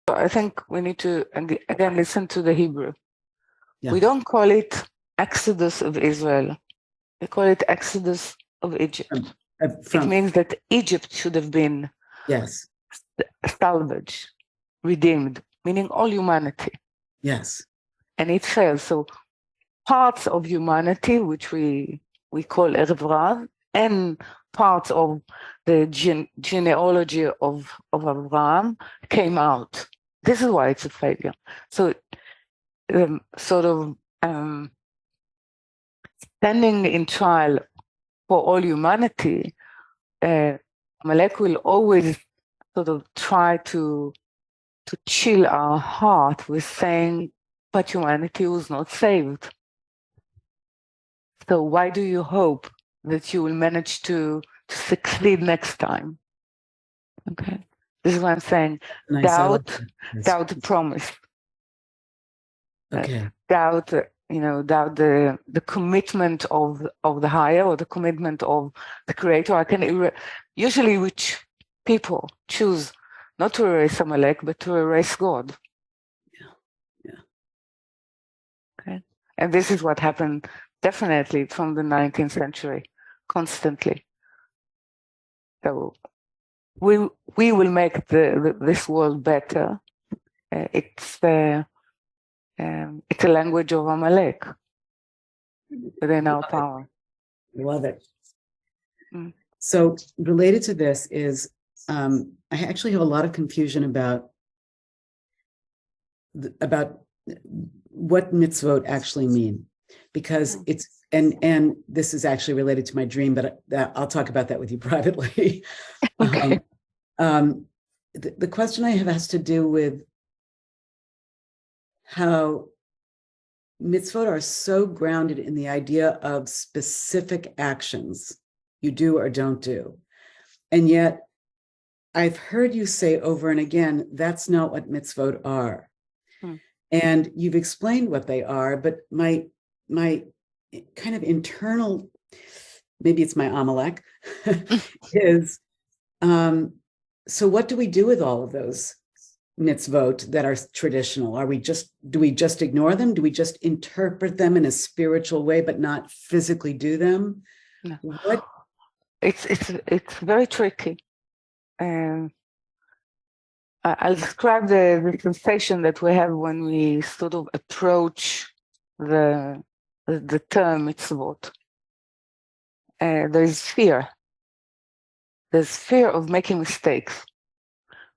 I think we need to, again, listen to the Hebrew. Yeah. We don't call it Exodus of Israel. We call it Exodus of Egypt. It means that Egypt should have been yes, salvaged, redeemed, meaning all humanity. yes, And it failed. So parts of humanity, which we call Erev Rav, and parts of the genealogy of Abraham came out. This is why it's a failure. So standing in trial for all humanity, Amalek will always sort of try to chill our heart with saying, but humanity was not saved. So why do you hope that you will manage to succeed next time? Okay, this is what I'm saying. nice. Doubt the promise. Okay. Doubt the commitment of the higher, or the commitment of the creator. I can usually which people choose not to erase Amalek, but to erase God. Yeah. Okay, and this is what happened definitely from the 19th century, constantly. So we will make this world better. It's a language of Amalek within our power. Love it. So related to this is, I actually have a lot of confusion about what mitzvot actually mean, because it's, and this is actually related to my dream, but I'll talk about that with you privately. Okay. The question I have has to do with how mitzvot are so grounded in the idea of specific actions you do or don't do. And yet I've heard you say over and again, that's not what mitzvot are. And you've explained what they are, but my kind of internal, maybe it's my Amalek, is, so what do we do with all of those mitzvot that are traditional? Do we just ignore them? Do we just interpret them in a spiritual way, but not physically do them? No. It's very tricky. I'll describe the sensation that we have when we sort of approach the term mitzvot. There is fear. There's fear of making mistakes,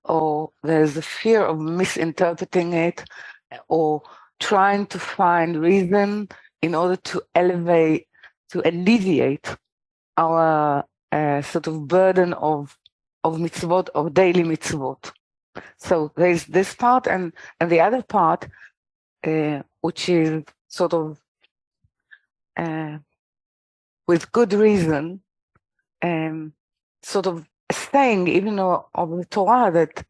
or there's a fear of misinterpreting it, or trying to find reason in order to alleviate our sort of burden of mitzvot, of daily mitzvot. So there's this part, and the other part, which is sort of with good reason, sort of saying, even of the Torah, that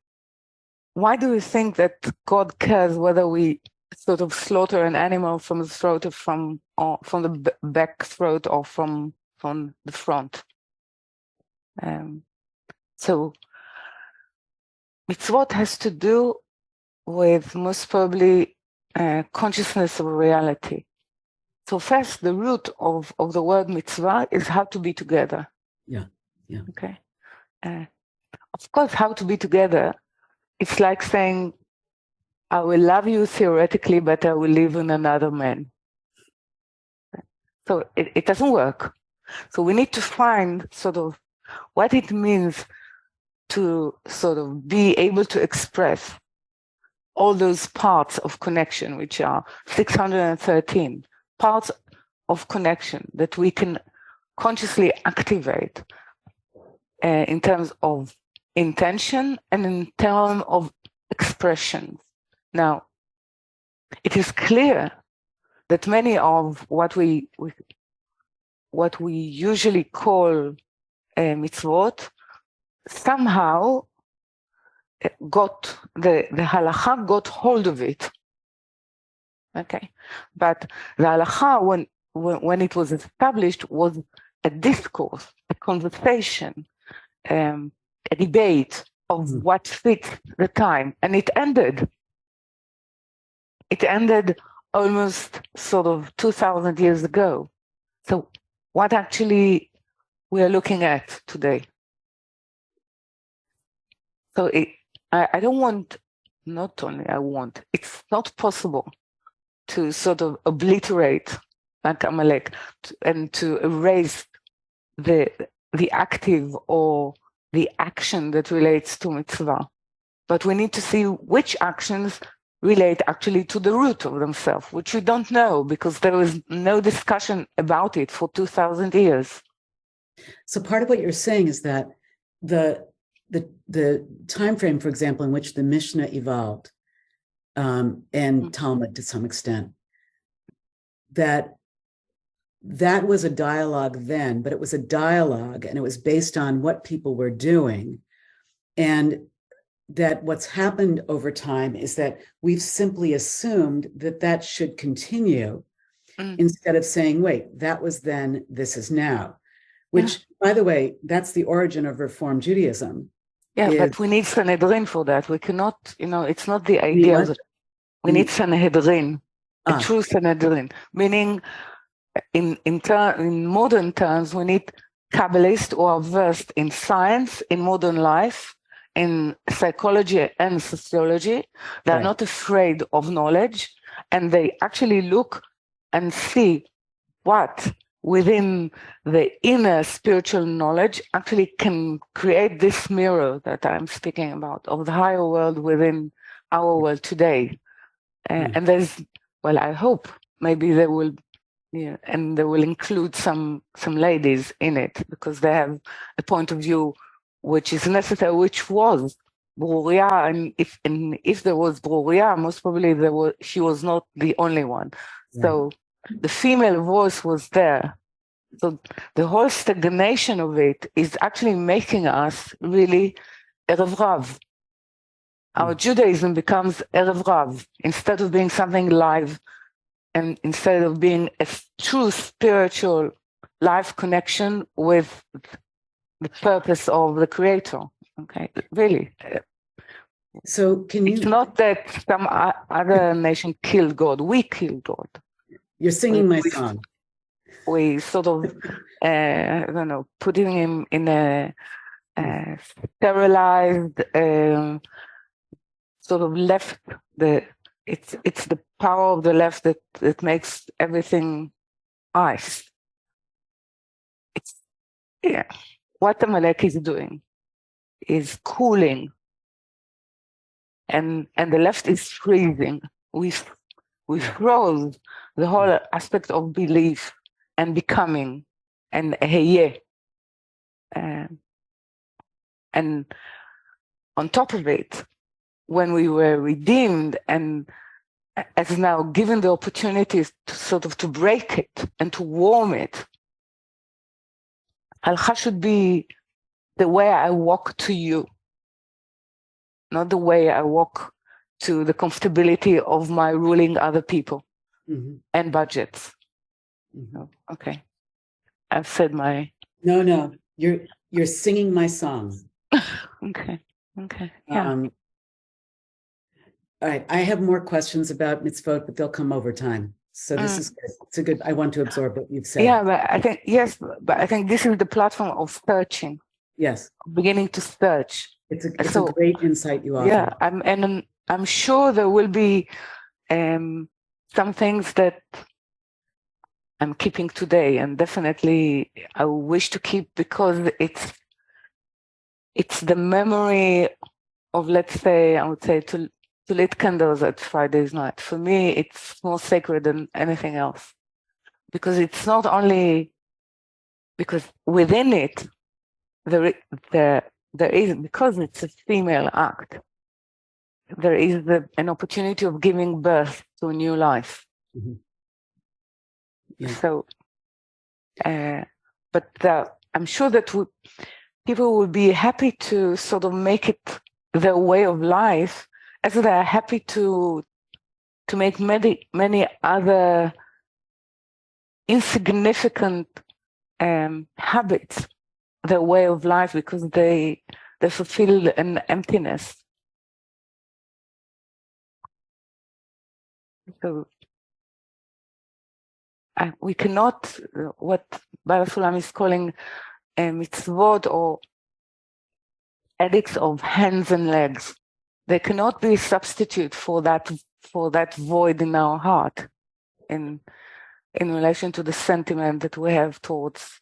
why do we think that God cares whether we sort of slaughter an animal from the throat, or from the back throat, or from the front? So mitzvot has to do with most probably consciousness of reality. So first, the root of the word mitzvah is how to be together. Yeah. Okay. Of course, how to be together, it's like saying, I will love you theoretically, but I will live in another man. So it doesn't work. So we need to find sort of what it means to sort of be able to express all those parts of connection, which are 613 parts of connection that we can consciously activate in terms of intention and in terms of expression. Now, it is clear that many of what we usually call mitzvot somehow got the halacha got hold of it. Okay, but the halacha, when it was established, was a discourse, a conversation, a debate of what fits the time. And it ended. It ended almost sort of 2,000 years ago. So what actually we are looking at today? So I don't want, not only I want, it's not possible to sort of obliterate like Amalek and to erase the active or the action that relates to mitzvah. But we need to see which actions relate actually to the root of themselves, which we don't know because there was no discussion about it for 2,000 years. So part of what you're saying is that the time frame, for example, in which the Mishnah evolved, and Talmud to some extent, that was a dialogue then, but it was a dialogue and it was based on what people were doing. And that what's happened over time is that we've simply assumed that should continue instead of saying, wait, that was then, this is now. Which, by the way, that's the origin of Reform Judaism. Yeah, but we need Sanhedrin for that. We cannot, it's not the idea that we need Sanhedrin, a true Sanhedrin, meaning in modern terms, we need Kabbalists who are versed in science, in modern life, in psychology and sociology. They're not afraid of knowledge, and they actually look and see what within the inner spiritual knowledge actually can create this mirror that I'm speaking about of the higher world within our world today. And there's, well, I hope maybe there will, and they will include some ladies in it because they have a point of view which is necessary, which was Bruria, and if there was Bruria, most probably she was not the only one. So the female voice was there. So the whole stagnation of it is actually making us really Erev Rav. Our Judaism becomes Erev Rav instead of being something live, and instead of being a true spiritual life connection with the purpose of the Creator. Okay, really. So it's not that some other nation killed God. We killed God. You're singing my song. We sort of, I don't know, putting him in a sterilized, sort of left. It's the power of the left that makes everything ice. What Amalek is doing is cooling, and the left is freezing. We froze the whole aspect of belief and becoming and heye. And on top of it, when we were redeemed and as now given the opportunities to sort of to break it and to warm it, Halcha should be the way I walk to you, not the way I walk to the comfortability of my ruling other people and budgets. Okay, I've said my. No, you're singing my song. Okay. Yeah. All right, I have more questions about mitzvot, but they'll come over time. So this is good. It's a good. I want to absorb what you've said. Yeah, but I think this is the platform of searching. Yes, beginning to search. It's a great insight you offer. Yeah, I'm sure there will be some things that I'm keeping today, and definitely I wish to keep because it's the memory of, let's say, I would say to lit candles at Friday's night. For me, it's more sacred than anything else because it's not only because within it there is, because it's a female act, there is an opportunity of giving birth to a new life. So, but I'm sure that people will be happy to sort of make it their way of life, as they are happy to make many other insignificant habits their way of life, because they they fulfill an emptiness. So we cannot, what Baba Sulam is calling mitzvot, or edicts of hands and legs, they cannot be a substitute for that void in our heart, in relation to the sentiment that we have towards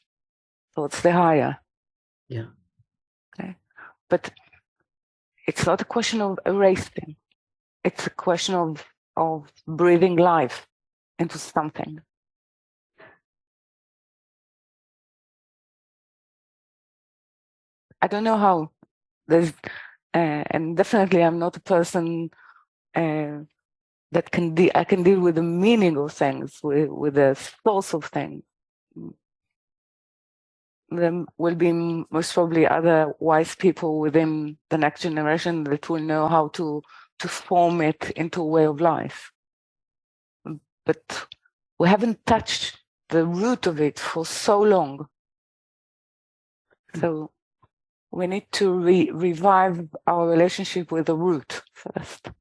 the higher. Yeah. Okay. But it's not a question of erasing. It's a question of breathing life into something. I don't know how. There's and definitely I'm not a person that I can deal with the meaning of things, with the source of things. There will be most probably other wise people within the next generation that will know how to form it into a way of life. But we haven't touched the root of it for so long. So we need to revive our relationship with the root first.